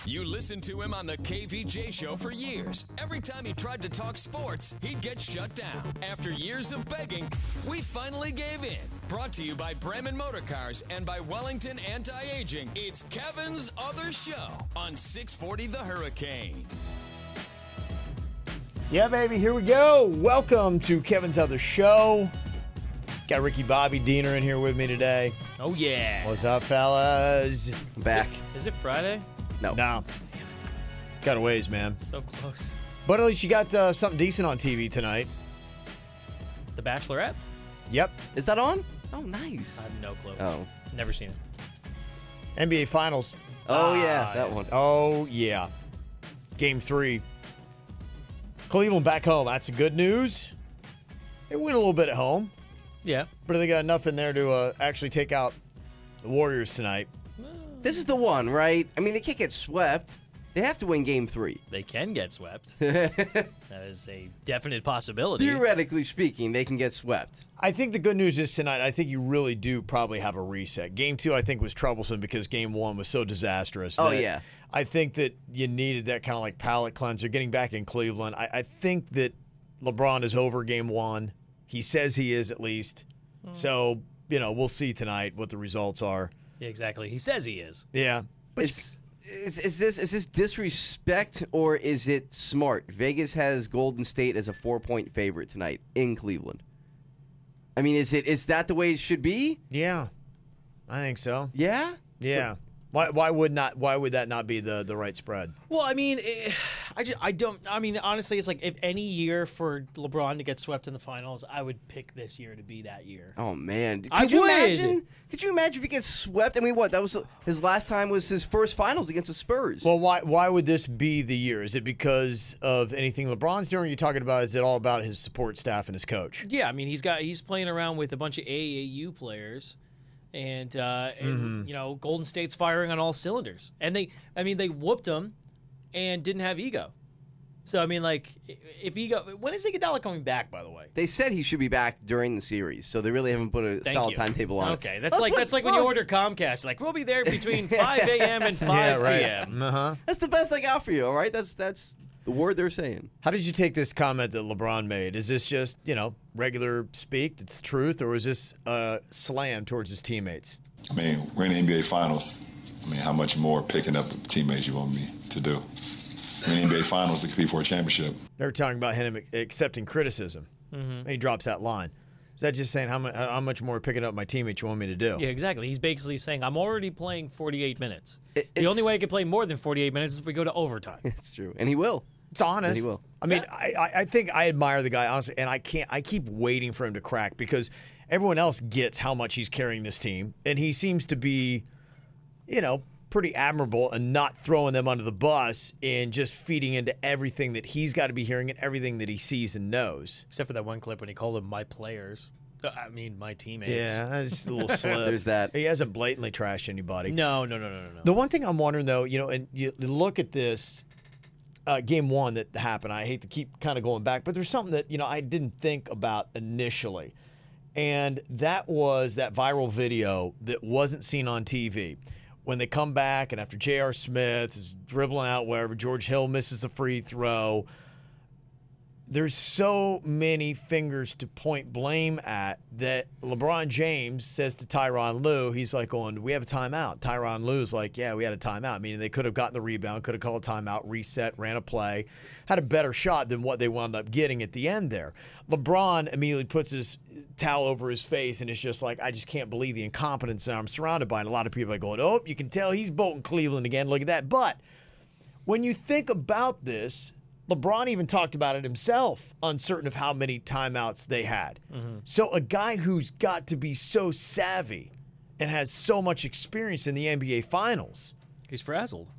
You listened to him on the KVJ show for years. Every time he tried to talk sports, he'd get shut down. After years of begging, we finally gave in. Brought to you by Bremen Motor Cars and by Wellington Anti-Aging. It's Kevin's Other Show on 640 The Hurricane. Yeah, baby, here we go. Welcome to Kevin's Other Show. Got Ricky Bobby Diener in here with me today. Oh, yeah. What's up, fellas? I'm back. Is it Friday? No. Got a ways, man. So close. But at least you got something decent on TV tonight. The Bachelorette? Yep. Is that on? Oh, nice. I have no clue. Oh. Never seen it. NBA Finals. Oh, yeah, that one. Oh, yeah. Game 3. Cleveland back home. That's the good news. They win a little bit at home. Yeah. But they got enough in there to actually take out the Warriors tonight. This is the one, right? I mean, they can't get swept. They have to win Game 3. They can get swept. That is a definite possibility. Theoretically speaking, they can get swept. I think the good news is tonight, I think you really do probably have a reset. Game 2, I think, was troublesome because Game 1 was so disastrous. Oh, yeah. I think that you needed that kind of like palate cleanser. Getting back in Cleveland, I think that LeBron is over Game 1. He says he is, at least. So, we'll see tonight what the results are. Yeah, exactly. He says he is. Yeah. But Is this disrespect or is it smart? Vegas has Golden State as a 4-point favorite tonight in Cleveland. I mean, is that the way it should be? yeah, I think so. Yeah? Yeah. Why would that not be the right spread? Well, I mean, honestly, it's like if any year for LeBron to get swept in the finals, I would pick this year to be that year. Oh, man. Could I you would. imagine? Could you imagine if he gets swept? I mean, what? That was his last time was his first finals against the Spurs. Well, why would this be the year? Is it because of anything LeBron's doing? Or are you talking about, is it all about his support staff and his coach? Yeah, I mean, he's playing around with a bunch of AAU players. And Golden State's firing on all cylinders. And they whooped him and didn't have ego. So, I mean, like, if ego... When is Iguodala coming back, by the way? They said he should be back during the series, so they really haven't put a solid timetable on it. Okay, that's like when you order Comcast. Like, we'll be there between 5 a.m. and 5 p.m. Uh-huh. That's the best I got for you, all right? That's the word they're saying. How did you take this comment that LeBron made? Is this just, regular speak, it's truth, or is this a slam towards his teammates? I mean, we're in the NBA Finals. I mean, how much more picking up teammates you want me to do? I mean, NBA Finals to compete for a championship. They were talking about him accepting criticism. And he drops that line. Is that just saying how much more picking up my teammates you want me to do? Yeah, exactly. He's basically saying, I'm already playing 48 minutes. The only way I can play more than 48 minutes is if we go to overtime. It's true. And he will. It's honest. And he will. I mean, I think I admire the guy, honestly, and I keep waiting for him to crack because everyone else gets how much he's carrying this team, and he seems to be, pretty admirable and not throwing them under the bus and just feeding into everything that he's got to be hearing and everything that he sees and knows. Except for that one clip when he called them my players. I mean, my teammates. Yeah, that's just a little slip. There's that. He hasn't blatantly trashed anybody. No. The one thing I'm wondering, though, and you look at this Game 1 that happened. I hate to keep kind of going back, but there's something that, I didn't think about initially. And that was that viral video that wasn't seen on TV. When they come back and after J.R. Smith is dribbling out wherever, George Hill misses a free throw. There's so many fingers to point blame at that LeBron James says to Tyronn Lue, he's like going, do we have a timeout? Tyronn Lue's like, yeah, we had a timeout. Meaning they could have gotten the rebound, could have called a timeout, reset, ran a play, had a better shot than what they wound up getting at the end there. LeBron immediately puts his towel over his face and it's just like, I just can't believe the incompetence that I'm surrounded by. And a lot of people are going, oh, you can tell he's bolting Cleveland again. Look at that. But when you think about this, LeBron even talked about it himself, uncertain of how many timeouts they had. So a guy who's got to be so savvy and has so much experience in the NBA Finals. He's frazzled.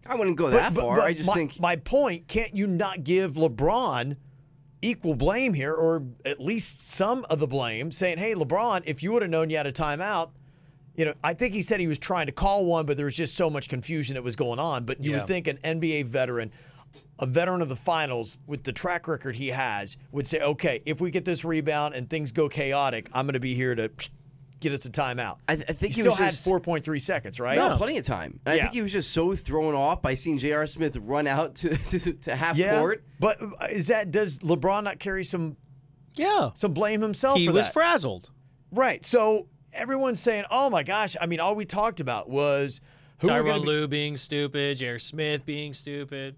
I wouldn't go that far. I just think... My point, can't you not give LeBron equal blame here, or at least some of the blame, saying, hey, LeBron, if you would have known you had a timeout, I think he said he was trying to call one, but there was just so much confusion that was going on. But you would think an NBA veteran, a veteran of the finals with the track record he has, would say, okay, if we get this rebound and things go chaotic, I'm going to be here to get us a timeout. I think he he still had just, 4.3 seconds, right? No, plenty of time. And I Yeah. think he was just so thrown off by seeing J.R. Smith run out to half court. But does LeBron not carry some Yeah. blame himself He for was that? frazzled. Right. So everyone's saying, "Oh my gosh!" I mean, all we talked about was who were gonna Tyronn be- Lue being stupid, J.R. Smith being stupid.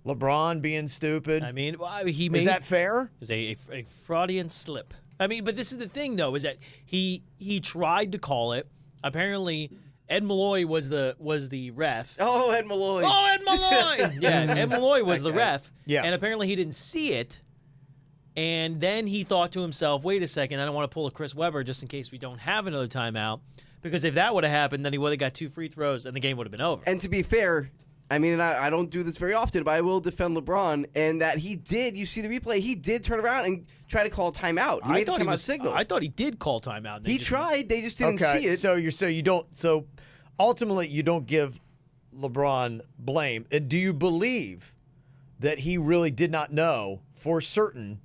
LeBron being stupid. I mean, he made Is that fair? is a Freudian slip. I mean, but this is the thing, though, is that he tried to call it. Apparently, Ed Malloy was the ref. Oh, Ed Malloy. Oh, Ed Malloy! Yeah, Ed Malloy was the ref. Yeah. And apparently he didn't see it. And then he thought to himself, wait a second, I don't want to pull a Chris Webber just in case we don't have another timeout. Because if that would have happened, then he would have got 2 free throws and the game would have been over. And to be fair, I mean, and I don't do this very often, but I will defend LeBron. And that he did, you see the replay, he did turn around and try to call timeout. He made the timeout signal. I thought he did call timeout. He tried. They just didn't see it. So ultimately you don't give LeBron blame. And do you believe that he really did not know for certain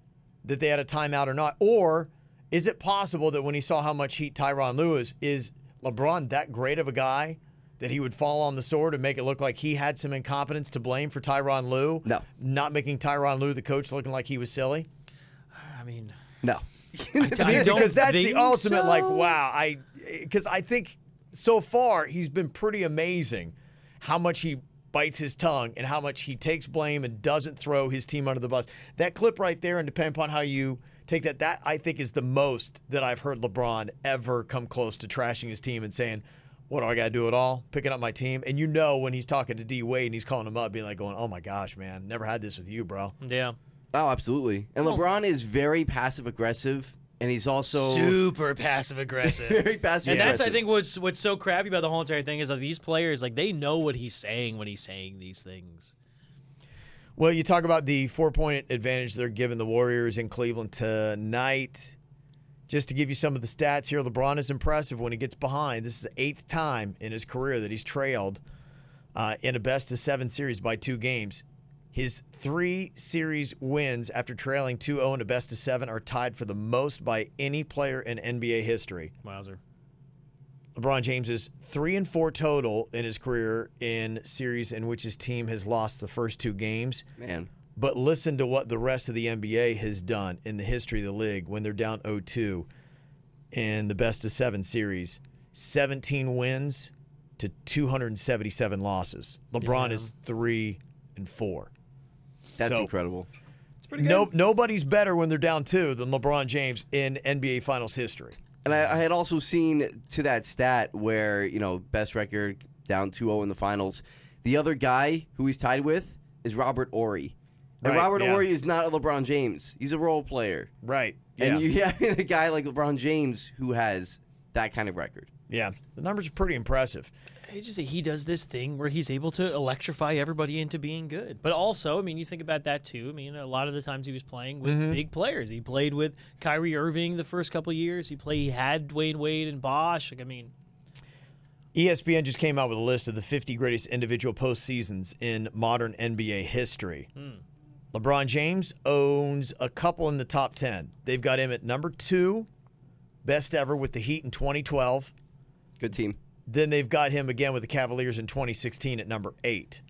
that they had a timeout or not? Or is it possible that when he saw how much heat Tyronn Lue is LeBron that great of a guy that he would fall on the sword and make it look like he had some incompetence to blame for Tyronn Lue? No. Not making Tyronn Lue, the coach, looking like he was silly? I mean, No. I don't Because that's the think ultimate, so. like, wow. Because I think so far he's been pretty amazing how much he bites his tongue and how much he takes blame and doesn't throw his team under the bus. That clip right there, and depending upon how you take that I think is the most that I've heard LeBron ever come close to trashing his team and saying, what do I got to do it all? Picking up my team. And you know when he's talking to D Wade and he's calling him up, being like going, oh my gosh, man, never had this with you, bro. yeah. Oh, absolutely. And LeBron is very passive-aggressive, and he's also Super passive aggressive. very passive-aggressive. And that's, I think, what's so crappy about the whole entire thing is that these players, like, they know what he's saying when he's saying these things. Well, you talk about the 4-point advantage they're giving the Warriors in Cleveland tonight. Just to give you some of the stats here, LeBron is impressive when he gets behind. This is the 8th time in his career that he's trailed in a best-of-7 series by 2 games. His 3 series wins after trailing 2-0 in a best-of-7 are tied for the most by any player in NBA history. Wowzer. LeBron James is 3-4 total in his career in series in which his team has lost the first 2 games. Man. But listen to what the rest of the NBA has done in the history of the league when they're down 0-2 in the best-of-7 series. 17 wins to 277 losses. LeBron is 3-4. That's So, incredible. Nobody's better when they're down 2 than LeBron James in NBA Finals history. And I had also seen to that stat where, best record down 2-0 in the finals. The other guy who he's tied with is Robert Horry. And Right, Robert yeah. Horry is not a LeBron James. He's a role player. Right. And you have a guy like LeBron James who has that kind of record. Yeah. The numbers are pretty impressive. It's just that he does this thing where he's able to electrify everybody into being good. But also, I mean, you think about that too. I mean, a lot of the times he was playing with big players. He played with Kyrie Irving the first couple of years. He had Dwayne Wade and Bosh. Like, I mean, ESPN just came out with a list of the 50 greatest individual postseasons in modern NBA history. LeBron James owns a couple in the top 10. They've got him at number 2, best ever with the Heat in 2012. Good team. Then they've got him again with the Cavaliers in 2016 at number 8.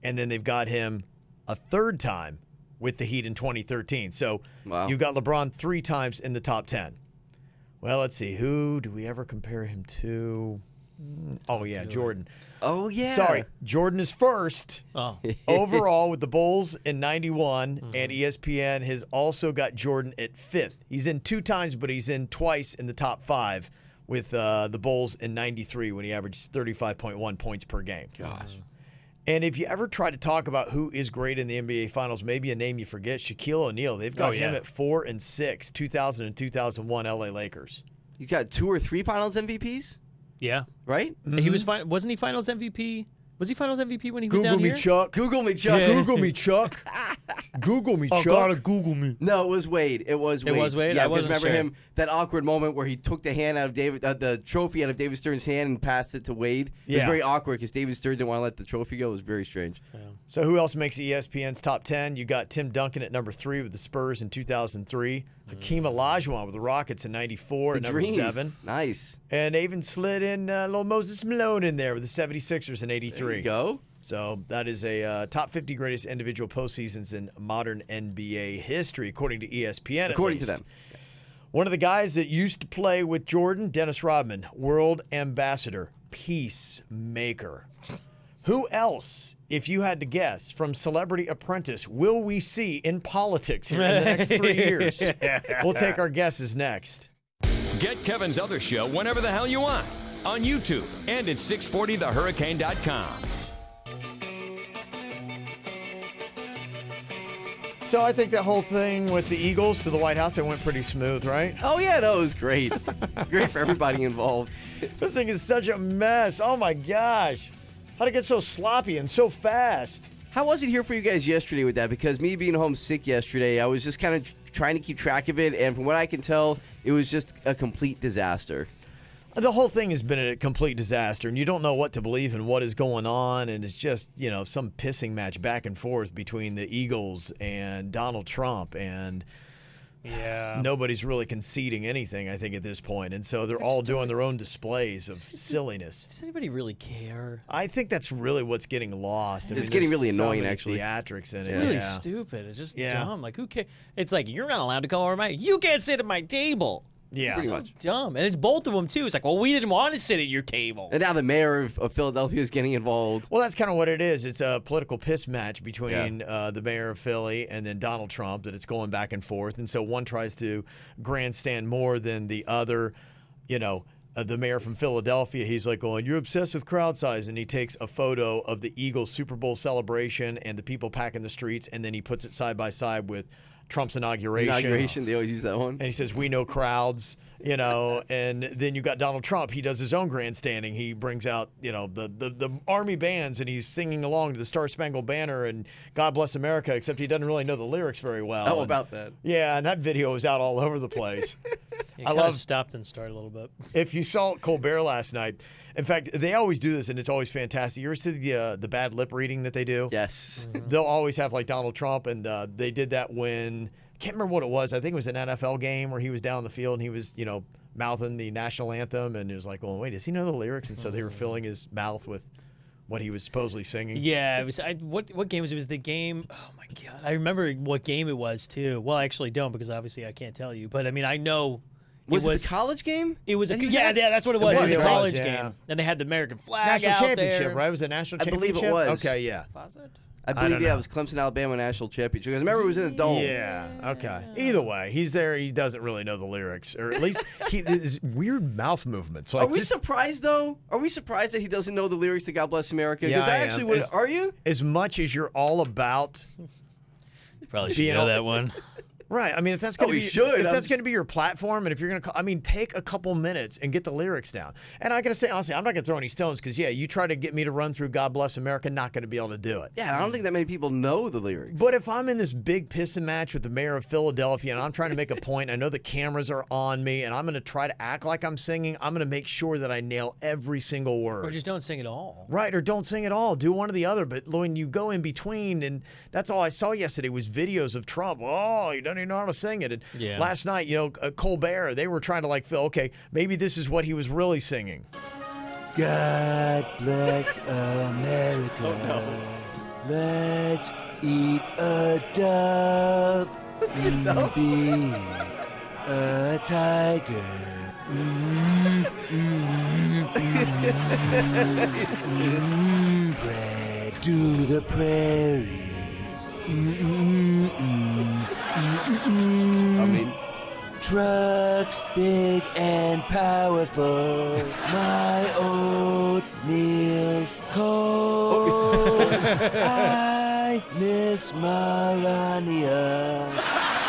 And then they've got him a 3rd time with the Heat in 2013. So Wow. you've got LeBron 3 times in the top 10. Well, let's see. Who do we ever compare him to? Oh, yeah, Jordan. Oh, yeah. Sorry, Jordan is first oh, overall with the Bulls in 91, and ESPN has also got Jordan at 5th. He's in 2 times, but he's in twice in the top 5 with the Bulls in 93 when he averaged 35.1 points per game. Gosh. And if you ever try to talk about who is great in the NBA Finals, maybe a name you forget, Shaquille O'Neal. They've got him at 4 and 6, 2000 and 2001 LA Lakers. He's got 2 or 3 finals MVPs, yeah. right? He was wasn't he Finals MVP? Was he Finals MVP when he was Google down me, here? Chuck. Google me, Chuck. Google me, Chuck. Google me, Chuck. gotta Google me. No, it was Wade. It was Wade. It was Wade? Yeah, I because wasn't remember sure. him, that awkward moment where he took the hand out of the trophy out of David Stern's hand and passed it to Wade. It was Yeah. very awkward because David Stern didn't want to let the trophy go. It was very strange. So who else makes ESPN's top 10? You got Tim Duncan at number 3 with the Spurs in 2003. Hakeem Olajuwon with the Rockets in 94 at The number dream. 7. Nice. And they even slid in little Moses Malone in there with the 76ers in 83. There you go. So that is a top 50 greatest individual postseasons in modern NBA history, according to ESPN. According to them. One of the guys that used to play with Jordan, Dennis Rodman, world ambassador, peacemaker. Who else, if you had to guess, from Celebrity Apprentice, will we see in politics here in the next 3 years? We'll take our guesses next. Get Kevin's other show whenever the hell you want on YouTube and at 640thehurricane.com. So I think that whole thing with the Eagles to the White House, it went pretty smooth, right? Oh, yeah, no, it was great. Great for everybody involved. This thing is such a mess. Oh, my gosh. How'd it get so sloppy and so fast? How was it here for you guys yesterday with that? Because me being home sick yesterday, I was just kind of trying to keep track of it, and from what I can tell, it was just a complete disaster. The whole thing has been a complete disaster, and you don't know what to believe and what is going on, and it's just, some pissing match back and forth between the Eagles and Donald Trump, and nobody's really conceding anything, I think, at this point. And so they're all doing their own displays of silliness. Does anybody really care? I think that's really what's getting lost. I mean, It's getting there's really so annoying, many actually. Theatrics in It's it. really yeah. stupid. It's just Yeah. dumb. Like, who cares? It's like, you're not allowed to call over my... You can't sit at my table. Yeah. Pretty So much. dumb. And it's both of them, too. It's like, well, we didn't want to sit at your table. And now the mayor of Philadelphia is getting involved. Well, that's kind of what it is. It's a political piss match between the mayor of Philly and then Donald Trump that it's going back and forth. And so one tries to grandstand more than the other. The mayor from Philadelphia, he's like going, you're obsessed with crowd size. And he takes a photo of the Eagles Super Bowl celebration and the people packing the streets. And then he puts it side by side with Trump's inauguration. They always use that one. And he says, we know crowds, and then you got Donald Trump. He does his own grandstanding. He brings out, the army bands, and he's singing along to the Star Spangled Banner and God Bless America, except he doesn't really know the lyrics very well. How And- about that? Yeah, and that video was out all over the place. It I kind love- of stopped and started a little bit. If you saw Colbert last night, in fact, they always do this, and it's always fantastic. You ever see the bad lip reading that they do? Yes. They'll always have like Donald Trump, and they did that when I can't remember what it was. I think it was an NFL game where he was down the field and he was, mouthing the national anthem, and it was like, well, wait, does he know the lyrics? And so they were filling his mouth with what he was supposedly singing. Yeah, it was. What game was it? It was the game. Oh my god, I remember what game it was too. Well, I actually don't because obviously I can't tell you. But I mean, I know. Was it the college game? It was a that he was yeah, at? that's what it was. was, It was it a college was, yeah. game, and they had the American flag National out championship, there. right? Was it national I believe championship? it was. Okay, yeah. Was it? I don't believe, know. it was Clemson, Alabama National Championship. Because remember, it was in the Dome. Yeah, okay. Either way, he's there. He doesn't really know the lyrics, or at least his weird mouth movements. Like Are we just- surprised, though? Are we surprised that he doesn't know the lyrics to God Bless America? Yeah, Because I I am. actually would. As- Are you? as much as you're all about, You probably should Being know all- that one. right? I mean, if that's going to we be should. if I'm that's just- going to be your platform, and if you're going to, take a couple minutes and get the lyrics down. And I got to say honestly, I'm not going to throw any stones because you try to get me to run through God Bless America, not going to be able to do it. Yeah, I don't think that many people know the lyrics. But if I'm in this big pissing match with the mayor of Philadelphia and I'm trying to make a point, I know the cameras are on me, and I'm going to try to act like I'm singing, I'm going to make sure that I nail every single word. Or just don't sing at all. Right, or don't sing at all. Do one or the other. But when you go in between, and that's all I saw yesterday was videos of Trump. Oh, he doesn't even know how to sing it. And Yeah. last night, Colbert, they were trying to feel, okay, maybe this is what he was really singing. God bless America. Let's eat a dove. Let's eat a dove? Be a tiger. Bread to the prairies. I mean, Trucks big and powerful. My oatmeal's cold. I miss Melania.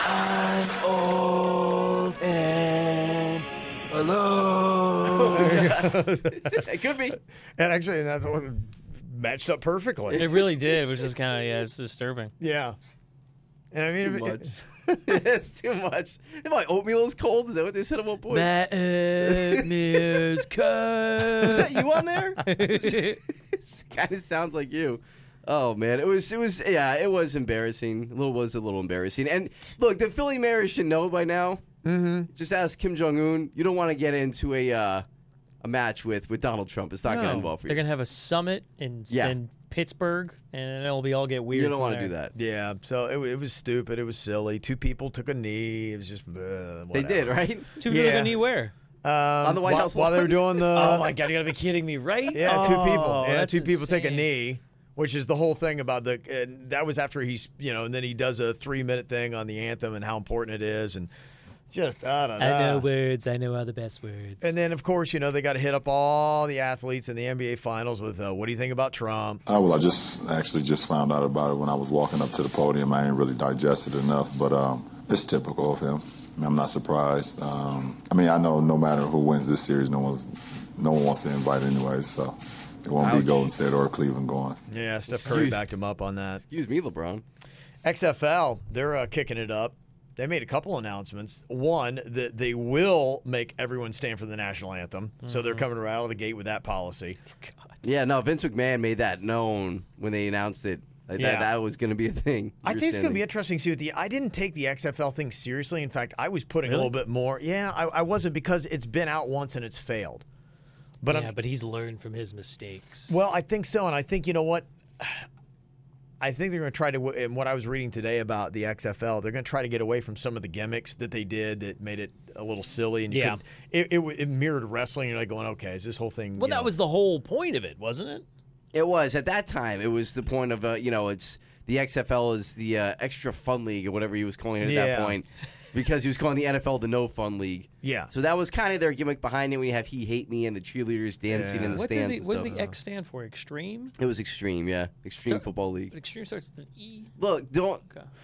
I'm old and alone. it could be. And actually, that one matched up perfectly. It really did, which is kind of it's disturbing. Yeah. And I mean, Too much. It's too much. And my oatmeal is cold. Is that what they said at one point? My oatmeal's cold. Was that you on there? It kind of sounds like you. Oh man, it was embarrassing. It was a little embarrassing. And look, the Philly mayor should know by now. Mm-hmm. Just ask Kim Jong-un. You don't want to get into a match with Donald Trump. It's not going to end well for you. They're going to have a summit in Pittsburgh, and it'll all get weird. You don't want to do that. Yeah, so it was stupid. It was silly. 2 people took a knee. It was just they did, right? 2 people took a knee where? On the White House while they were doing the. Oh my God! You got to be kidding me, right? Yeah, 2 people. Yeah, that's 2 people take a insane. knee, which is the whole thing about the. And that was after he's, and then he does a 3-minute thing on the anthem and how important it is, and just I don't know. I know words. I know all the best words. And then, of course, they got to hit up all the athletes in the NBA Finals with, what do you think about Trump? Well, I just found out about it when I was walking up to the podium. I ain't really digested enough, but it's typical of him. I mean, I'm not surprised. I know no matter who wins this series, no one wants to invite anyway, so it won't be Golden State or Cleveland going. Yeah, Steph Curry backed him up on that. Excuse me, LeBron. XFL, they're kicking it up. They made a couple announcements. One, that they will make everyone stand for the national anthem. Mm-hmm. So they're coming right out of the gate with that policy. God. Yeah, no, Vince McMahon made that known when they announced it. That was going to be a thing. I think it's going to be interesting to see. I didn't take the XFL thing seriously. In fact, I was putting a little bit more. Yeah, I wasn't, because it's been out once and it's failed. But but he's learned from his mistakes. Well, I think so. And I think, you know what? I think they're going to try to, and what I was reading today about the XFL, they're going to try to get away from some of the gimmicks that they did that made it a little silly. And it mirrored wrestling. You're like going, okay, is this whole thing? Well, that was the whole point of it, wasn't it? It was. At that time, it was the point of, it's the XFL is the extra fun league or whatever he was calling it at that point. Because he was calling the NFL the no fun league. Yeah. So that was kind of their gimmick behind it. We have He Hate Me and the cheerleaders dancing in the stands. What does the X stand for? Extreme? It was Extreme, yeah. Extreme Football League. But Extreme starts with an E. Look,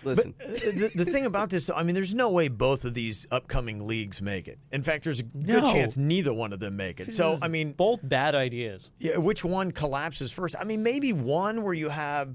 listen. But the thing about this, I mean, there's no way both of these upcoming leagues make it. In fact, there's a good chance neither one of them make it. So, I mean, both bad ideas. Yeah, which one collapses first? I mean, maybe one where you have,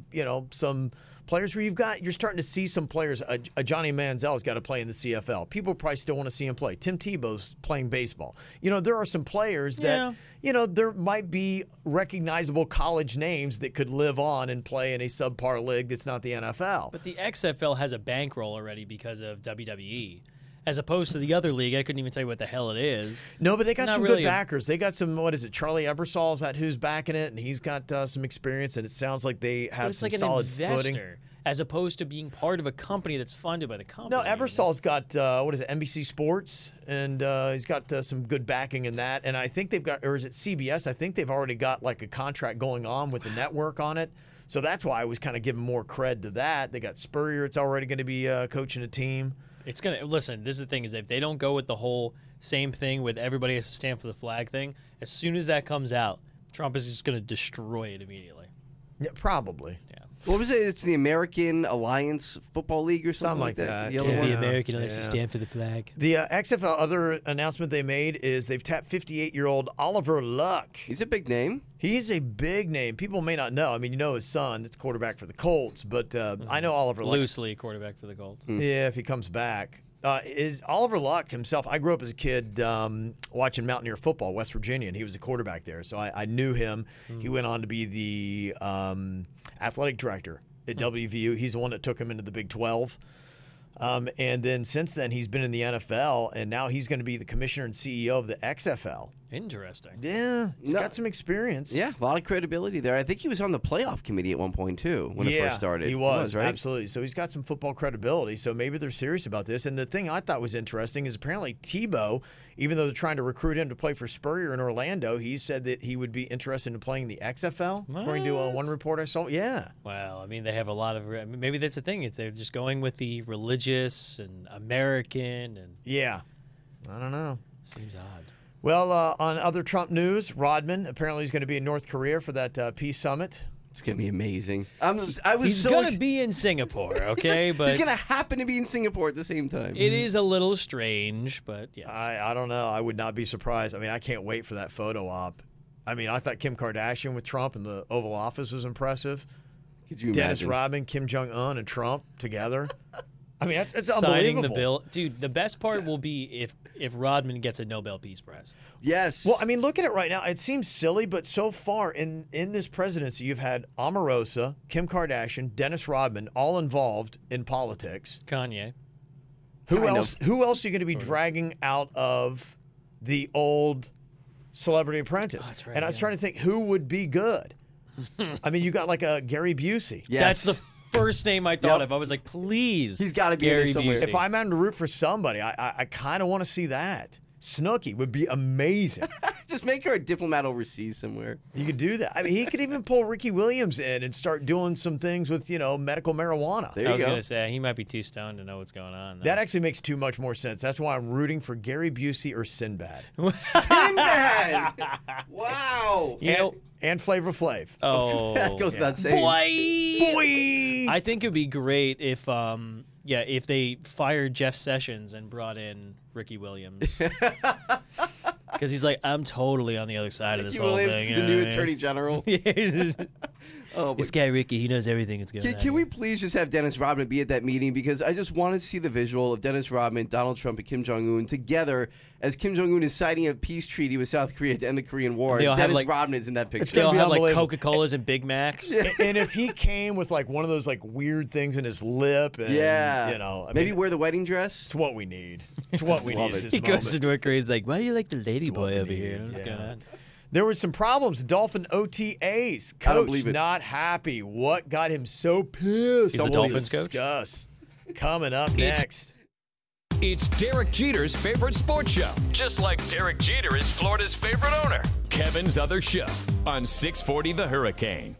some players where you're starting to see some players. A Johnny Manziel's got to play in the CFL. People probably still want to see him play. Tim Tebow's playing baseball. There are some players that, there might be recognizable college names that could live on and play in a subpar league that's not the NFL. But the XFL has a bankroll already because of WWE. As opposed to the other league, I couldn't even tell you what the hell it is. No, but they got some really good backers. They got some, Charlie Ebersol's who's backing it, and he's got some experience, and it sounds like they have some solid footing. It's like an investor, as opposed to being part of a company that's funded by the company. No, Ebersol's got, NBC Sports, and he's got some good backing in that. And I think they've got, or is it CBS? I think they've already got like a contract going on with the network on it. So that's why I was kind of giving more cred to that. They got Spurrier. It's already going to be coaching a team. It's going to, listen, this is the thing, is if they don't go with the whole same thing with everybody has to stand for the flag thing, as soon as that comes out, Trump is just going to destroy it immediately. Yeah, probably. Yeah. What was it? It's the American Alliance Football League or something like that. The American Alliance to stand for the flag. The XFL other announcement they made is they've tapped 58-year-old Oliver Luck. He's a big name. He's a big name. People may not know. I mean, his son, that's quarterback for the Colts, but I know Oliver Luck. Loosely quarterback for the Colts. Yeah, if he comes back. Is Oliver Luck himself, I grew up as a kid watching Mountaineer football, West Virginia, and he was a quarterback there. So I knew him. He went on to be the athletic director at WVU. He's the one that took him into the Big 12. And then since then, he's been in the NFL, and now he's going to be the commissioner and CEO of the XFL. Interesting. Yeah, he's got some experience. Yeah, a lot of credibility there. I think he was on the playoff committee at one point, too, when it first started. He was, right? Absolutely. So he's got some football credibility, so maybe they're serious about this. And the thing I thought was interesting is apparently Tebow, even though they're trying to recruit him to play for Spurrier in Orlando, he said that he would be interested in playing the XFL, according to one report I saw. Yeah. Well, I mean, they have a lot of, maybe that's the thing. They're just going with the religious and American. And yeah. I don't know. Seems odd. Well, on other Trump news, Rodman apparently is going to be in North Korea for that peace summit. It's going to be amazing. He's going to be in Singapore, okay? He's going to happen to be in Singapore at the same time. It is a little strange, but yes. I don't know. I would not be surprised. I mean, I can't wait for that photo op. I mean, I thought Kim Kardashian with Trump in the Oval Office was impressive. Could you Dennis imagine? Rodman, Kim Jong-un, and Trump together. I mean, it's Signing unbelievable. the bill. Dude, the best part will be if Rodman gets a Nobel Peace Prize. Yes. Well, I mean, look at it right now. It seems silly, but so far in this presidency, you've had Omarosa, Kim Kardashian, Dennis Rodman, all involved in politics. Kanye. Who Kind else? of. Who else are you going to be dragging out of the old Celebrity Apprentice? Oh, that's right, and I was yeah. trying to think who would be good. I mean, you got like a Gary Busey. Yes. That's the first name I thought Yep. of. I was like, please. He's gotta be in there Gary somewhere. Busey. If I'm having to root for somebody, I kind of want to see that. Snooki would be amazing. Just make her a diplomat overseas somewhere. You could do that. I mean, he could even pull Ricky Williams in and start doing some things with, medical marijuana. There I you was go. going to say, he might be too stoned to know what's going on. though. That actually makes too much more sense. That's why I'm rooting for Gary Busey or Sinbad. Sinbad! Wow. You know, And Flavor Flav. oh. That goes without saying. Boy! Boy! I think it'd be great if if they fired Jeff Sessions and brought in Ricky Williams. Because he's like, I'm totally on the other side of this Ricky whole Williams thing. is the new attorney general. Oh, This guy Ricky, he knows everything that's going on. Can we please just have Dennis Rodman be at that meeting? Because I just want to see the visual of Dennis Rodman, Donald Trump, and Kim Jong-un together as Kim Jong-un is signing a peace treaty with South Korea to end the Korean War. They all And have, Dennis like- Rodman is in that They picture. all be have like unbelievable. Coca-Colas and Big Macs. And if he came with like one of those like weird things in his lip, and Yeah. I Maybe mean, wear the wedding dress. it's what we need. It's what we Love need it. at this He moment. goes to work where he's like, why do you like the lady what boy we over need, here? What's yeah. going on? There were some problems. Dolphin OTAs. I don't Coach believe it. not happy. What got him so pissed? He's the We'll Dolphins coach? discuss. Coming up next. It's Derek Jeter's favorite sports show, just like Derek Jeter is Florida's favorite owner. Kevin's Other Show on 640 The Hurricane.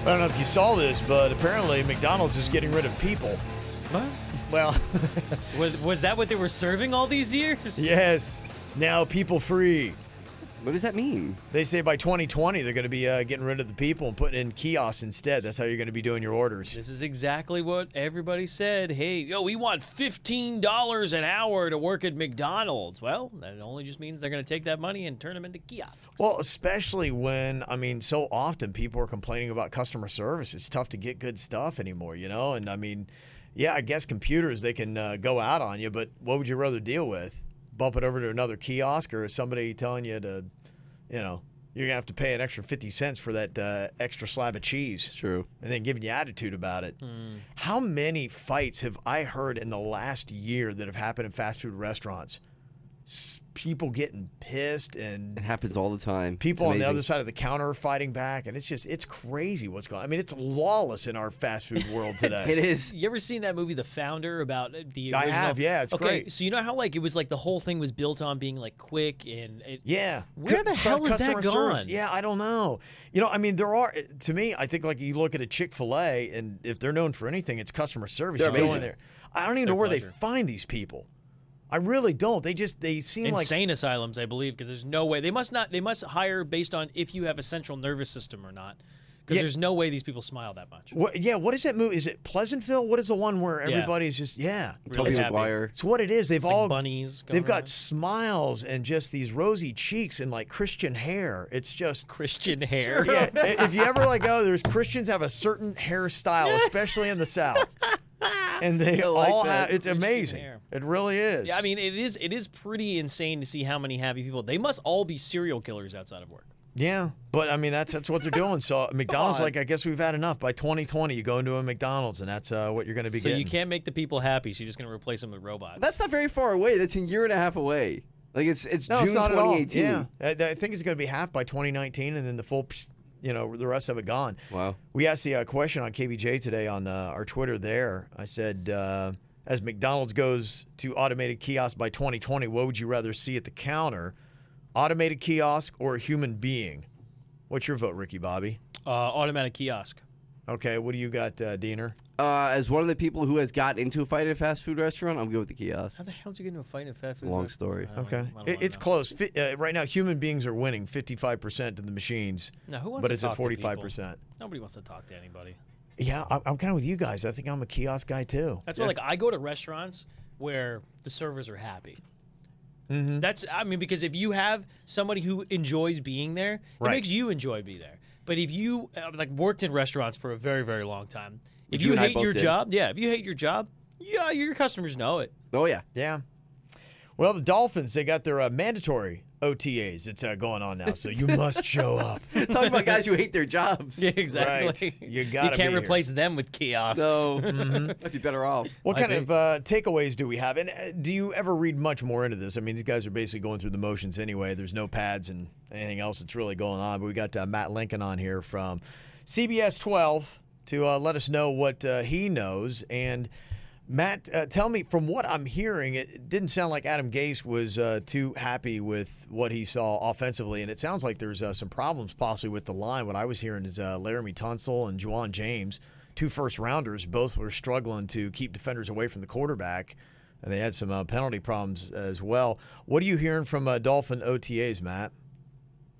I don't know if you saw this, but apparently McDonald's is getting rid of people. What? Well, Was that what they were serving all these years? yes. Now people free. What does that mean? They say by 2020 they're going to be getting rid of the people and putting in kiosks instead. That's how you're going to be doing your orders. This is exactly what everybody said. Hey, we want $15 an hour to work at McDonald's. Well, that only just means they're going to take that money and turn them into kiosks. Well, especially when, I mean, so often people are complaining about customer service. It's tough to get good stuff anymore, And I mean, yeah, I guess computers, they can go out on you, but what would you rather deal with? Bump it over to another kiosk, or somebody telling you to, you're going to have to pay an extra 50 cents for that extra slab of cheese. True. And then giving you attitude about it. How many fights have I heard in the last year that have happened in fast food restaurants? People getting pissed and It happens all the time. people It's on the amazing. other side of the counter are fighting back, and it's crazy what's going on. I mean, it's lawless in our fast food world today. It is. You ever seen that movie, The Founder, about the original? I have, yeah, it's okay, great. so you know how it was like the whole thing was built on being like quick and Yeah. Where the hell is that Customer service. gone? Yeah, I don't know. I mean, there are, to me, I think like you look at a Chick-fil-A, and if they're known for anything, it's customer service. They're You go in amazing. there. I don't even their know where they pleasure. find these people. I really don't. They seem like insane asylums, I believe, because there's no way they must hire based on if you have a central nervous system or not. Because Yeah. there's no way these people smile that much. What is that movie? Is it Pleasantville? What is the one where everybody's just Really Toby happy. Maguire. It's what it is. They've It's like all bunnies. They've going got around. smiles and just these rosy cheeks and like Christian hair. It's just Christian hair. yeah. If you ever there's Christians have a certain hairstyle, especially in the South, and they I like all that. have. It's Christian amazing. hair. It really is. Yeah, I mean, it is pretty insane to see how many happy people. They must all be serial killers outside of work. yeah, but I mean that's what they're doing. So McDonald's, on. I guess we've had enough. By 2020, you go into a McDonald's, and that's what you're going to be So getting. you can't make the people happy, so you're just going to replace them with robots. That's not very far away. That's a year and a half away. Like it's No, June it's not at all. 2018. Yeah, I think it's going to be half by 2019, and then the full, the rest of it gone. Wow. We asked the question on KVJ today on our Twitter there. I said, as McDonald's goes to automated kiosk by 2020, what would you rather see at the counter? Automated kiosk or a human being? What's your vote, Ricky Bobby? Automatic kiosk. Okay, what do you got, Diener? As one of the people who has got into a fight at a fast food restaurant, I'm good with the kiosk. How the hell did you get into a fight in a fast food? Long story. Okay, it's close. Right now, human beings are winning 55% of the machines. Now, who wants but to it's talk at 45%. Nobody wants to talk to anybody. Yeah, I'm kind of with you guys. I think I'm a kiosk guy too. That's why, like, I go to restaurants where the servers are happy. Because if you have somebody who enjoys being there, it makes you enjoy being there. But if you worked in restaurants for a very, very long time, if you hate your job, your customers know it. Oh yeah, yeah. Well, the Dolphins, they got their mandatory OTAs. It's going on now, so you must show up. Talking about guys who hate their jobs. Yeah, exactly. Right. You can't replace them with kiosks. No, might be better off. What kind of takeaways do we have? And do you ever read much more into this? I mean, these guys are basically going through the motions anyway. There's no pads and anything else that's really going on. But we got Matt Lincoln on here from CBS 12 to let us know what he knows. And Matt, tell me, from what I'm hearing, it didn't sound like Adam Gase was too happy with what he saw offensively, and it sounds like there's some problems possibly with the line. What I was hearing is Laramie Tunsil and Juwan James, 2 first-rounders, both were struggling to keep defenders away from the quarterback, and they had some penalty problems as well. What are you hearing from Dolphin OTAs, Matt?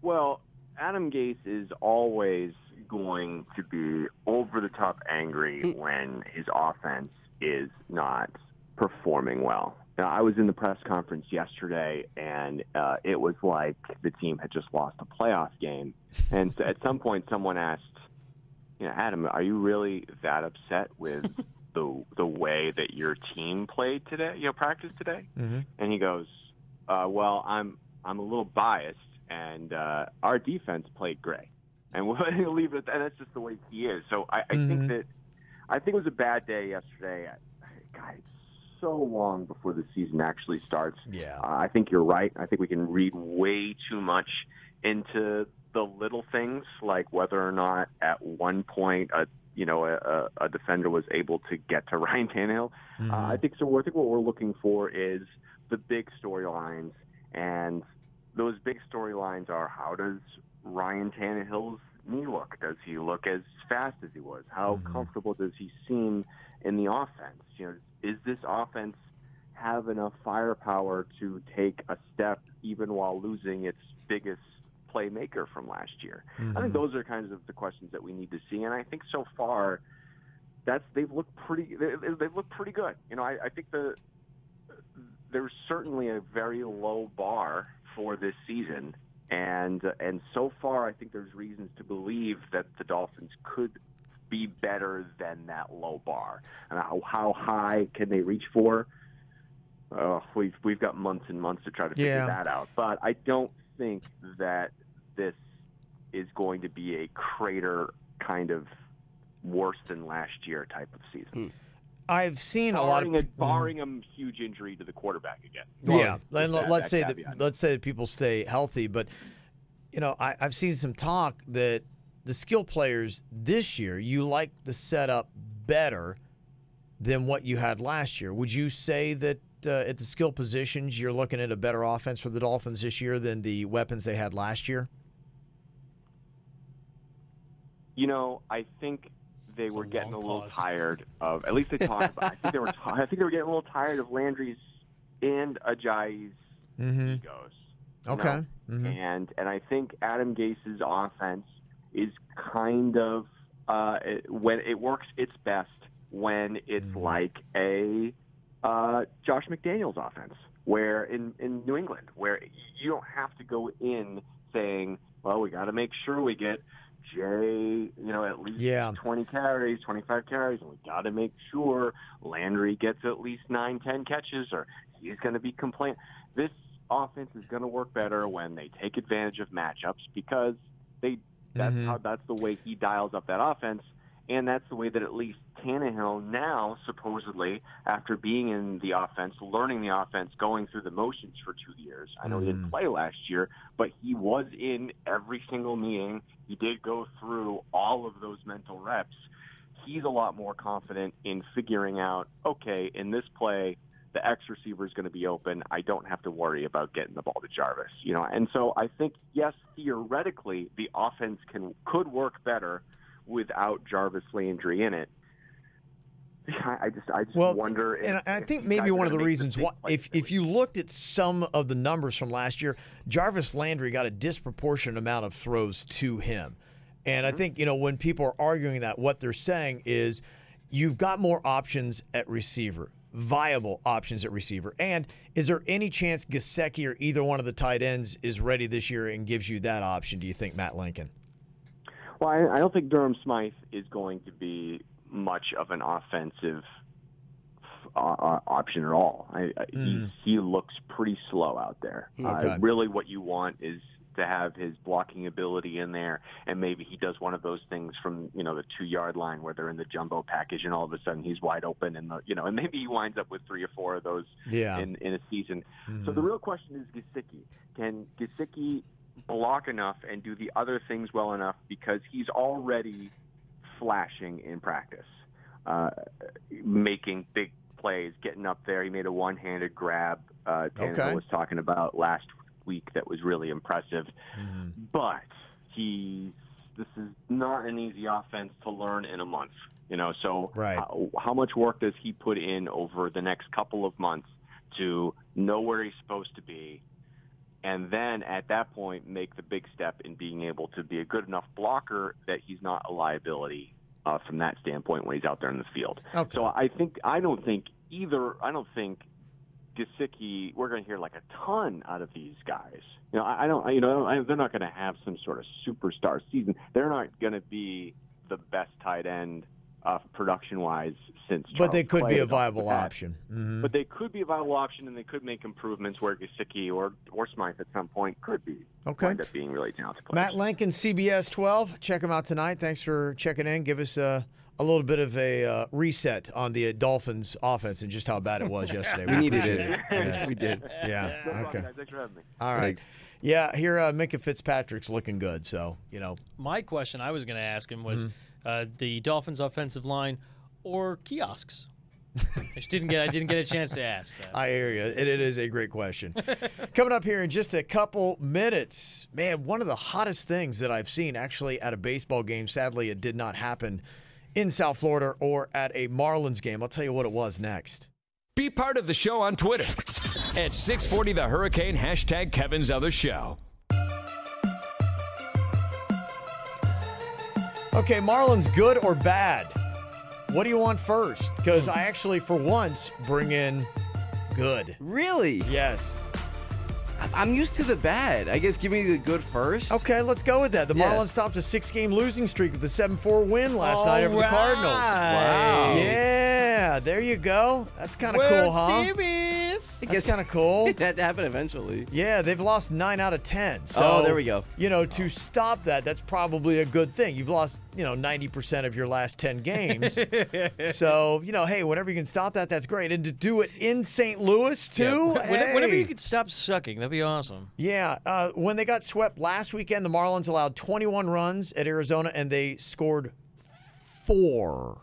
Well, Adam Gase is always going to be over-the-top angry when his offense is not performing well. Now, I was in the press conference yesterday, and it was like the team had just lost a playoff game. And so at some point, someone asked, Adam, are you really that upset with the way that your team played today, practiced today? Mm-hmm. And he goes, well, I'm a little biased, and our defense played great. And we'll leave it, and that's just the way he is. So I think it was a bad day yesterday. God, it's so long before the season actually starts. Yeah. I think you're right. I think we can read way too much into the little things, like whether or not at one point a defender was able to get to Ryan Tannehill. Mm-hmm. I think what we're looking for is the big storylines, and those big storylines are, how does Ryan Tannehill's knee look? Does he look as fast as he was? How comfortable does he seem in the offense? Is this offense have enough firepower to take a step even while losing its biggest playmaker from last year? I think those are kinds of the questions that we need to see, and I think so far they've looked pretty good. I think there's certainly a very low bar for this season. And so far, I think there's reasons to believe that the Dolphins could be better than that low bar. And how high can they reach for? We've got months and months to try to figure that out. But I don't think that this is going to be a crater kind of worse than last year type of season. I've seen a lot of barring a huge injury to the quarterback again. Yeah, and let's say that people stay healthy, but I've seen some talk that the skill players this year, you like the setup better than what you had last year. Would you say that at the skill positions you're looking at a better offense for the Dolphins this year than the weapons they had last year? I think they were getting a little tired of, at least they talked about, I think they were getting a little tired of Landry's and Ajayi's egos. Okay. And I think Adam Gase's offense is kind of, when it works its best, when it's like a Josh McDaniels offense, where in New England, where you don't have to go in saying, well, we got to make sure we get Jay, at least 20 carries, 25 carries, and we got to make sure Landry gets at least 9-10 catches, or he's going to be complaining. This offense is going to work better when they take advantage of matchups, because that's the way he dials up that offense, and that's the way that at least Tannehill now, supposedly, after being in the offense, learning the offense, going through the motions for 2 years. I know he didn't play last year, but he was in every single meeting. He did go through all of those mental reps. He's a lot more confident in figuring out, okay, in this play, the X receiver is going to be open. I don't have to worry about getting the ball to Jarvis. And so I think, yes, theoretically, the offense could work better without Jarvis Landry in it. I just Well, wonder. And I if think these maybe guys one are of the gonna make reasons big why, plays if you looked at some of the numbers from last year, Jarvis Landry got a disproportionate amount of throws to him. And I think, when people are arguing that, what they're saying is you've got more options at receiver, viable options at receiver. And is there any chance Gesicki or either one of the tight ends is ready this year and gives you that option, do you think, Matt Lincoln? Well, I don't think Durham Smythe is going to be much of an offensive option at all. He looks pretty slow out there. Okay. Really what you want is to have his blocking ability in there, and maybe he does one of those things from the 2-yard line where they're in the jumbo package and all of a sudden he's wide open, and and maybe he winds up with 3 or 4 of those in a season. So the real question is Gesicki. Can Gesicki block enough and do the other things well enough, because he's already flashing in practice, making big plays, getting up there. He made a one-handed grab Tannehill was talking about last week that was really impressive. But this is not an easy offense to learn in a month. So how much work does he put in over the next couple of months to know where he's supposed to be, and then at that point make the big step in being able to be a good enough blocker that he's not a liability from that standpoint when he's out there in the field. Okay. So I don't think Gesicki, we're going to hear like a ton out of these guys. They're not going to have some sort of superstar season. They're not going to be the best tight end production-wise since Charles But they could Clay be a viable option. But they could be a viable option, and they could make improvements where Gesicki or Smythe at some point could be. Wind up being really talented players. Matt Lincoln, CBS 12. Check him out tonight. Thanks for checking in. Give us a little bit of a reset on the Dolphins offense and just how bad it was yesterday. We needed it. Yes. We did. Yeah. No problem, Okay. guys. Thanks for having me. All right. Thanks. Yeah, here Minka Fitzpatrick's looking good, so, My question I was going to ask him was the Dolphins' offensive line or kiosks. I didn't get a chance to ask that. I hear you. It is a great question. Coming up here in just a couple minutes, man, one of the hottest things that I've seen actually at a baseball game, sadly it did not happen in South Florida or at a Marlins game. I'll tell you what it was next. Be part of the show on Twitter at 640 The Hurricane, hashtag Kevin's Other Show. Okay, Marlins, good or bad? What do you want first? Because I actually, for once, bring in good. Really? Yes. I'm used to the bad. I guess give me the good first. Okay, let's go with that. The Yeah. Marlins stopped a 6-game losing streak with a 7-4 win last night over the Cardinals. Wow. Yeah, there you go. That's kind of cool, huh? That's kind of cool. It had to happen eventually. Yeah, they've lost 9 out of 10. So, there we go. To stop that, that's probably a good thing. You've lost, 90% of your last 10 games. So, hey, whenever you can stop that, that's great. And to do it in St. Louis, too? Yeah. Hey. Whenever you could stop sucking, that'd be awesome. Yeah. When they got swept last weekend, the Marlins allowed 21 runs at Arizona, and they scored 4.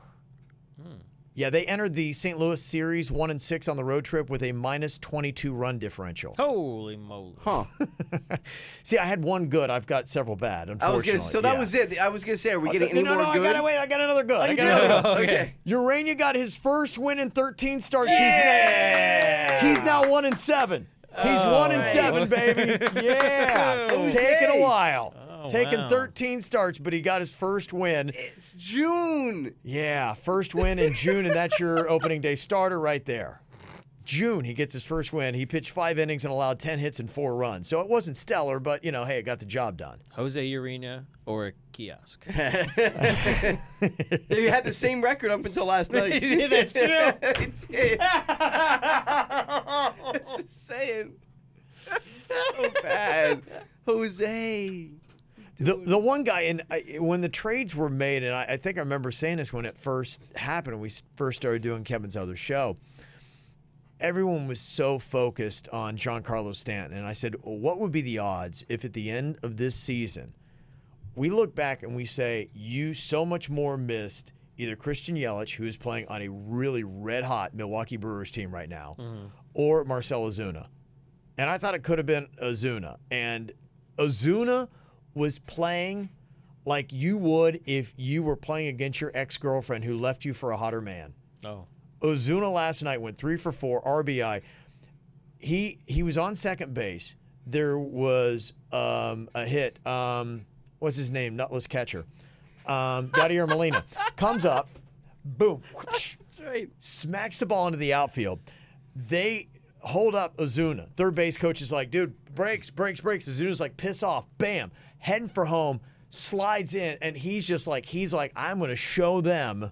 Yeah, they entered the St. Louis series 1-6 on the road trip with a minus 22 run differential. Holy moly. Huh. See, I had one good. I've got several bad, unfortunately. That was it. I was going to say, are we getting any more good? I got another good. I got another good. Okay. Urania got his first win in 13 starts. Yeah! He's now 1-7. He's 1-7, baby. Yeah. It's taken a while. Taken 13 starts, but he got his first win. It's June. Yeah, first win in June, and that's your opening day starter right there. June, he gets his first win. He pitched 5 innings and allowed 10 hits and 4 runs. So it wasn't stellar, but, hey, it got the job done. Jose Urena or a kiosk? They had the same record up until last night. That's true. It's just saying. So bad. Jose. The one guy, and when the trades were made, and I think I remember saying this when it first happened, and we first started doing Kevin's Other Show, everyone was so focused on Giancarlo Stanton. And I said, well, what would be the odds if at the end of this season, we look back and we say, you so much more missed either Christian Yelich, who's playing on a really red-hot Milwaukee Brewers team right now, or Marcell Ozuna. And I thought it could have been Ozuna. And Ozuna was playing like you would if you were playing against your ex-girlfriend who left you for a hotter man. Oh. Ozuna last night went 3 for 4 RBI. He was on second base. There was a hit. What's his name? Nutless catcher. Yadier Molina comes up, boom, whoosh, That's right. smacks the ball into the outfield. They hold up Ozuna. Third base coach is like, dude, breaks. Ozuna's like, piss off. Bam, heading for home, slides in, and he's like, I'm going to show them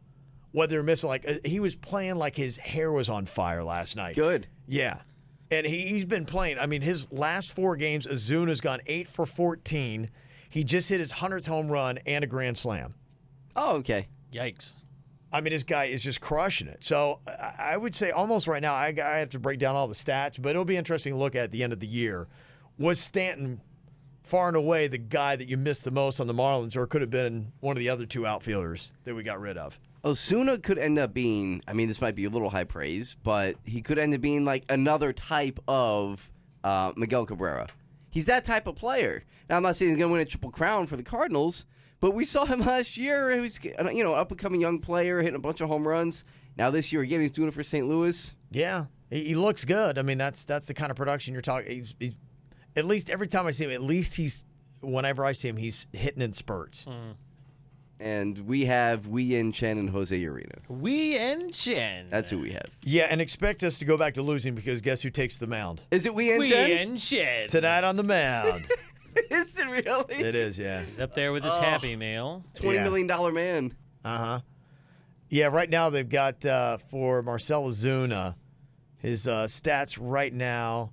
what they're missing. Like he was playing like his hair was on fire last night. Good. Yeah. And he's been playing. I mean, his last 4 games, Ozuna's gone 8 for 14. He just hit his 100th home run and a grand slam. Oh, okay. Yikes. I mean, this guy is just crushing it. So I would say almost right now, I have to break down all the stats, but it'll be interesting to look at the end of the year. Was Stanton far and away the guy that you missed the most on the Marlins, or could have been one of the other 2 outfielders that we got rid of? Ozuna could end up being, I mean, this might be a little high praise, but he could end up being like another type of Miguel Cabrera. He's that type of player. Now, I'm not saying he's going to win a Triple Crown for the Cardinals, but we saw him last year. He was, up-and-coming young player, hitting a bunch of home runs. Now this year, again, he's doing it for St. Louis. Yeah, he looks good. I mean, that's the kind of production you're talking. He's at least every time I see him, whenever I see him, he's hitting in spurts. And we have Wei Yin Chen and Jose Urena. Wei Yin Chen. That's who we have. Yeah, and expect us to go back to losing because guess who takes the mound? Is it Wei Yin Wei Chen? Yin Chen. Tonight on the mound. Is it really? It is, yeah. He's up there with his Happy Meal. $20 million man. Uh-huh. Yeah, right now they've got for Marcell Ozuna, his stats right now,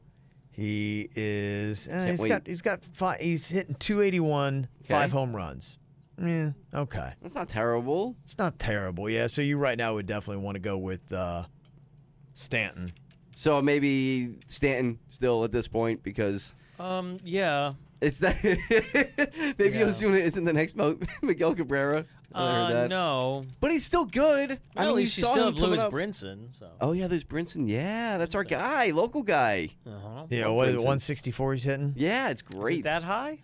he is he's hitting 281, 5 home runs. Yeah, okay. That's not terrible. It's not terrible. Yeah, so you right now would definitely want to go with Stanton. So maybe Stanton still at this point because Yeah. it's that maybe Ozuna isn't the next Miguel Cabrera. I heard that. No. But he's still good. Well, at least you saw still him have Lewis coming up. Brinson. So. Oh yeah, there's Brinson. Yeah, that's our guy, local guy. Uh-huh. Yeah, what is it, 164 he's hitting? Yeah, it's Is great. it that high?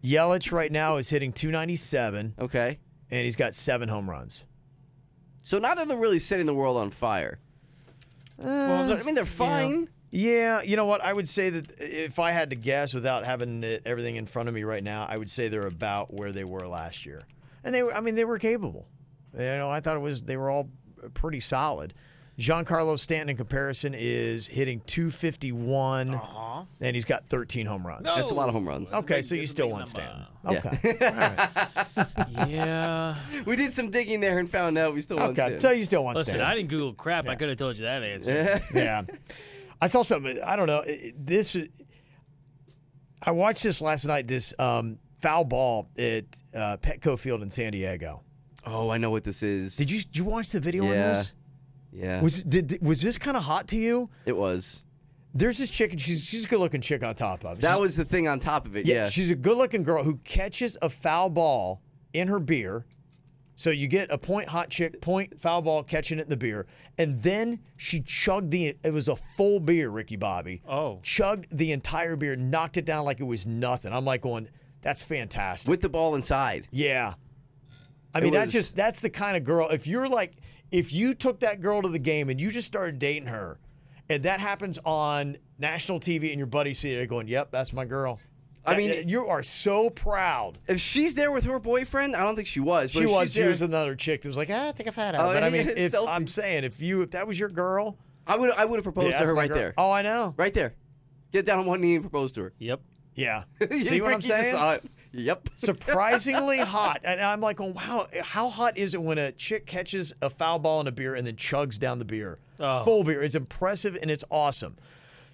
Yelich right now is hitting 297, Okay. and he's got 7 home runs. So not of them really setting the world on fire. Well, I mean, they're fine. Yeah, you know what? I would say that if I had to guess without having everything in front of me right now, I would say they're about where they were last year. And they were capable. You know, I thought they were all pretty solid. Giancarlo Stanton, in comparison, is hitting 251, and he's got 13 home runs. No. That's a lot of home runs. Okay, so you still want number. Stanton. Yeah. Okay. All right. Yeah. We did some digging there and found out we still want Okay, Stanton. so you still want Listen, Stanton. I didn't Google crap. I could have told you that answer. Yeah. I saw something. I don't know. I watched this last night, this foul ball at Petco Field in San Diego. Oh, I know what this is. Did you watch the video on Yeah. this? Yeah. Was this kind of hot to you? It was. There's this chick, and she's a good-looking chick on top of it. That was the thing on top of it, yeah. She's a good-looking girl who catches a foul ball in her beer. So you get a point hot chick, point foul ball, catching it in the beer. And then she chugged it was a full beer, Ricky Bobby. Oh. Chugged the entire beer, knocked it down like it was nothing. I'm like going, that's fantastic. With the ball inside. Yeah. I mean, that's the kind of girl, if you took that girl to the game and you just started dating her, and that happens on national TV and your buddies see it, going, yep, that's my girl. I mean, you are so proud. If she's there with her boyfriend, I don't think she was. But She if was. she's She there, was another chick that was like, take a fat out. Oh, But I yeah, mean, if selfie. I'm saying, if that was your girl, I would have proposed yeah, to her that's my right girl. there. Oh, I know. Right there. Get down on one knee and propose to her. Yep. Yeah. See what I'm Ricky just saying? saw it. Yep. Surprisingly hot. And I'm like, oh, wow, how hot is it when a chick catches a foul ball in a beer and then chugs down the beer? Oh. Full beer. It's impressive and it's awesome.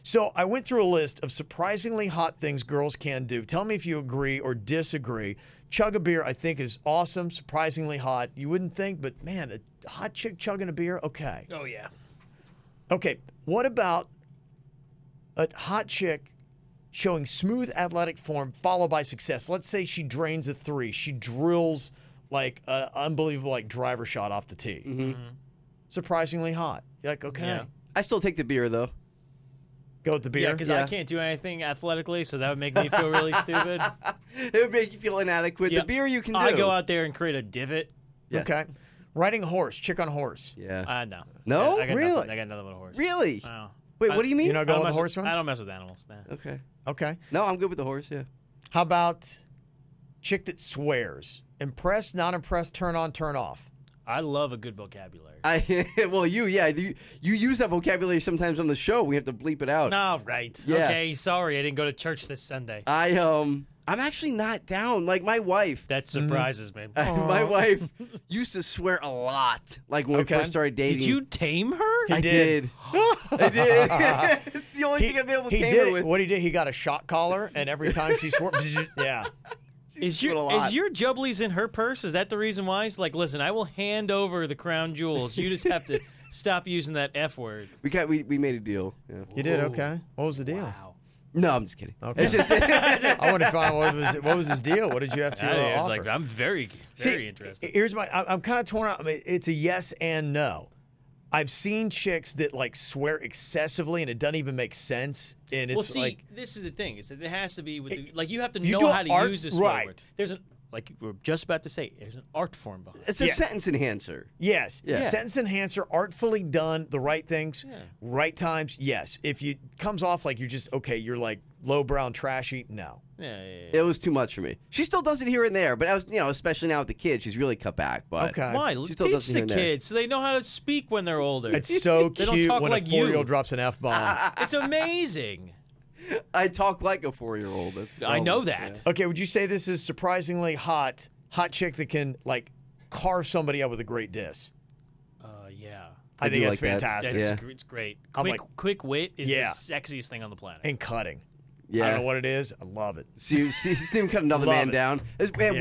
So I went through a list of surprisingly hot things girls can do. Tell me if you agree or disagree. Chug a beer, I think, is awesome, surprisingly hot. You wouldn't think, but man, a hot chick chugging a beer, okay. Oh, yeah. Okay, what about a hot chick showing smooth athletic form followed by success? Let's say she drains a 3. She drills like an unbelievable like driver shot off the tee. Surprisingly hot. You're like, okay. Yeah. I still take the beer, though. Go with the beer? Yeah, because I can't do anything athletically, so that would make me feel really stupid. It would make you feel inadequate. Yeah. The beer you can do. I go out there and create a divot. Yeah. Okay. Riding a horse, chick on horse. Yeah. No. No? I got Really? Nothing. I got nothing with a horse. Really? Oh. Wait, what do you mean? You're not I going don't with the mess horse one? I don't mess with animals. Nah. Okay. Okay. No, I'm good with the horse, yeah. How about chick that swears? Impressed, not impressed, turn on, turn off. I love a good vocabulary. Well, you use that vocabulary sometimes on the show. We have to bleep it out. No, right. Yeah. Okay, sorry. I didn't go to church this Sunday. I'm actually not down. Like my wife. That surprises me. My wife used to swear a lot. Like when we first started dating. Did you tame her? I did. I did. It's the only thing I've been able to tame her with. What he did, he got a shot collar, and every time she swore, yeah. Is your jubblies in her purse? Is that the reason why? He's like, listen, I will hand over the crown jewels. You just have to stop using that F word. We made a deal. Yeah. You did? Okay. What was the deal? Wow. No, I'm just kidding. Okay. It's just, I want to find what was his deal. What did you have to I was offer? like, I'm very interested. Here's I'm kind of torn out. I mean, it's a yes and no. I've seen chicks that like swear excessively and it doesn't even make sense. And it's Well, see, like this is the thing. Is that it has to be with you have to you know do how to art- use this swear right. word. There's like we were just about to say, there's an art form behind it. it's a sentence enhancer. yes, Yeah. sentence enhancer, artfully done, the right things, right times. Yes, if you comes off like you're just you're like lowbrow and trashy. No. Yeah. It was too much for me. She still does it here and there, but I was, especially now with the kids, she's really cut back. But Okay. Why? She still Teach does it here the and there. kids so they know how to speak when they're older. It's so They don't cute talk when like a 4-year-old you. drops an F-bomb. It's amazing. I talk like a 4-year-old. That's the I know problem. that. Yeah. Okay, would you say this is surprisingly hot chick that can like carve somebody up with a great diss? Yeah. I think do that's like that. fantastic. Yeah. It's great. I'm like- Quick wit is Yeah. the sexiest thing on the planet. And cutting. I Yeah. don't know what it is. I love it. See him cut another Love man it. down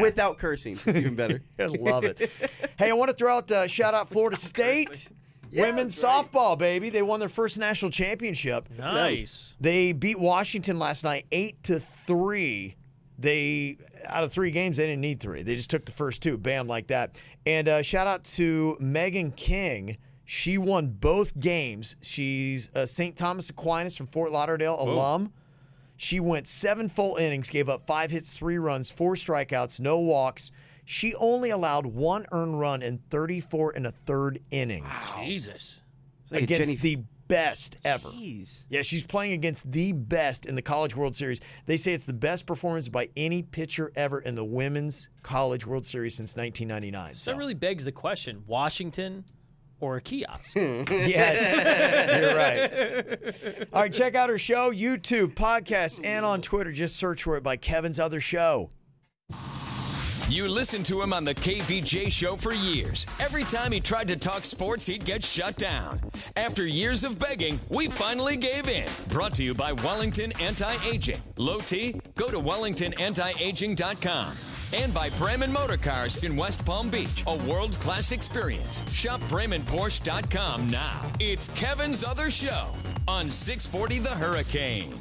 without cursing. It's even better. I love it. Hey, I want to throw out shout out Florida State. Yeah, Women's that's right. softball, baby. They won their first national championship. Nice. They beat Washington last night 8-3. Out of 3 games, they didn't need 3. They just took the first 2. Bam, like that. And shout out to Meghan King. She won both games. She's a St. Thomas Aquinas from Fort Lauderdale alum. She went 7 full innings, gave up 5 hits, 3 runs, 4 strikeouts, no walks. She only allowed 1 earned run in 34 1/3 innings. Jesus. It's like a Against Jenny- the best ever. Jeez. Yeah, she's playing against the best in the College World Series. They say it's the best performance by any pitcher ever in the Women's College World Series since 1999. So that really begs the question: Washington or a kiosk? Yes, you're right. All right, check out her show, YouTube, podcast, and on Twitter. Just search for it by Kevin's Other Show. You listened to him on the KVJ show for years. Every time he tried to talk sports, he'd get shut down. After years of begging, we finally gave in. Brought to you by Wellington Anti-Aging. Low T? Go to WellingtonAntiAging.com. And by Bremen Motor Cars in West Palm Beach. A world-class experience. Shop BremenPorsche.com now. It's Kevin's Other Show on 640 The Hurricane.